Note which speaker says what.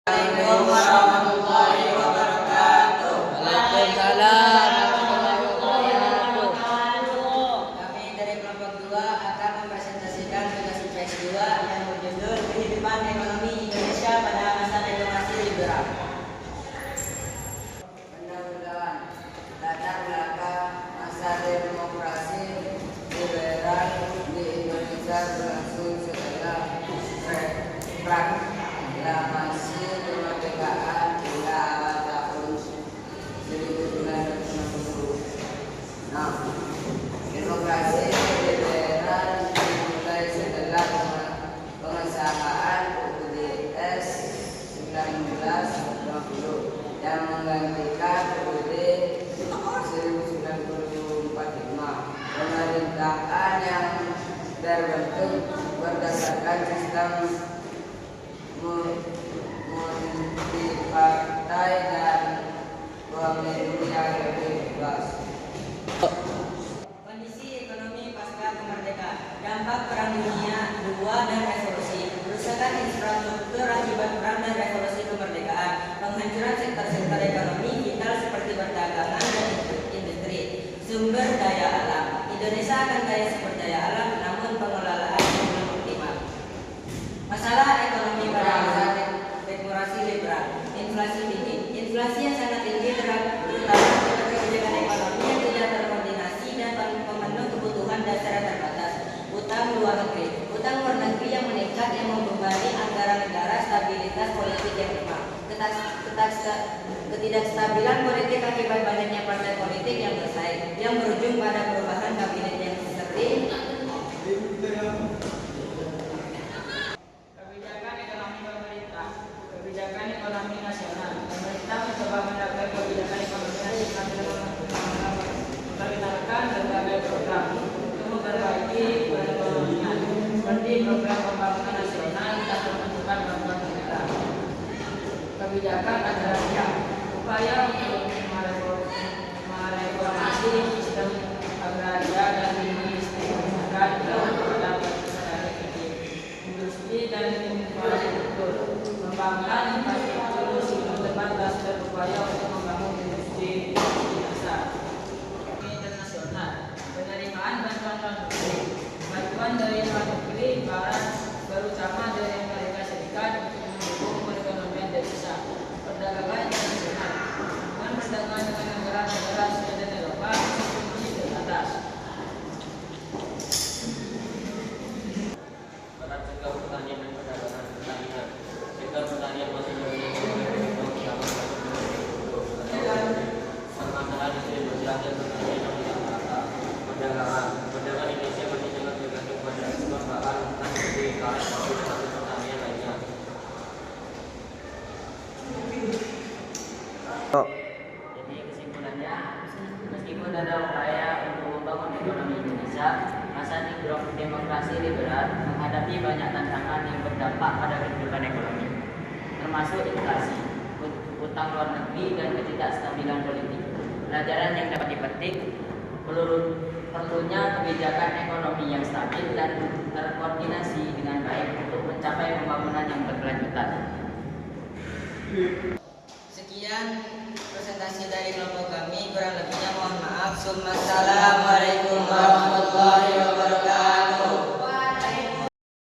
Speaker 1: Assalamualaikum warahmatullahi wabarakatuh.
Speaker 2: Waalaikumsalam warahmatullahi wabarakatuh.
Speaker 1: Kami dari kelompok 2 akan mempresentasikan tugas IPS 2 yang berjudul Kehidupan Ekonomi Indonesia pada Masa Demokrasi Liberal. Pendahuluan latar belakang masa demokrasi liberal di Indonesia berlangsung setelah proklamasi kemerdekaan hingga awal tahun 1960. Demokrasi liberal dimulai setelah pengesahan UUD 1920 yang menggantikan UUD 1945. Pemerintahan yang terbentuk berdasarkan sistem multipartai dan pemilu yang lebih bebas. Kondisi ekonomi pasca kemerdekaan, dampak Perang Dunia II dan revolusi, kerusakan infrastruktur akibat perang dan revolusi kemerdekaan, penghancuran sektor-sektor ekonomi vital seperti perdagangan dan industri, sumber daya alam. Indonesia akan kaya sumber daya alam, namun pengelolaan yang belum optimal. Masalah ekonomi pada masa demokrasi liberal, inflasi tinggi. Inflasi yang sangat tinggi terutama akibat kebijakan ekonomi yang tidak terkoordinasi dan pemenuh kebutuhan dasar yang terbatas. Utang luar negeri. Utang luar negeri yang meningkat yang membebani anggaran negara, stabilitas politik yang lemah. Ketidakstabilan politik akibat banyaknya partai politik yang bersaing, yang berujung pada perubahan kabinet yang sering.
Speaker 3: Kebijakan ekonomi nasional. Pemerintah mencoba menerapkan kebijakan ekonomi nasional dengan memperkenalkan berbagai program untuk memperbaiki perekonomian, seperti program pembangunan nasional dan pembentukan bank negara. Kebijakan agraria, upaya untuk mereformasi sistem agraria dan industri agar dapat industri dan infrastruktur. Mengembangkan infrastruktur sebelum terbatas berupaya untuk membangun industri dasar. Internasional, penerimaan bantuan luar negeri, bantuan dari luar negeri barat terutama dari Amerika Serikat untuk mendukung perekonomian Indonesia. Perdagangan internasional, hubungan perdagangan dengan negara-negara Asia dan Eropa masih terbatas.
Speaker 4: Peran sektor pertanian dan perdagangan pertanian. Sektor pertanian masih memiliki peran utama permasalahan distribusi hasil pertanian yang tidak merata. Perdagangan Indonesia masih sangat bergantung pada ekspor bahan mentah seperti karet, sawit, dan hasil pertanian lainnya. Jadi kesimpulannya, meskipun ada upaya untuk membangun ekonomi Indonesia, masa demokrasi liberal menghadapi banyak tantangan yang berdampak pada kehidupan ekonomi, termasuk inflasi, utang luar negeri, dan ketidakstabilan politik. Pelajaran yang dapat dipetik, perlunya kebijakan ekonomi yang stabil dan terkoordinasi dengan baik untuk mencapai pembangunan yang berkelanjutan.
Speaker 1: Sekian presentasi dari kelompok kami, kurang lebihnya mohon maaf. Assalamualaikum warahmatullahi wabarakatuh.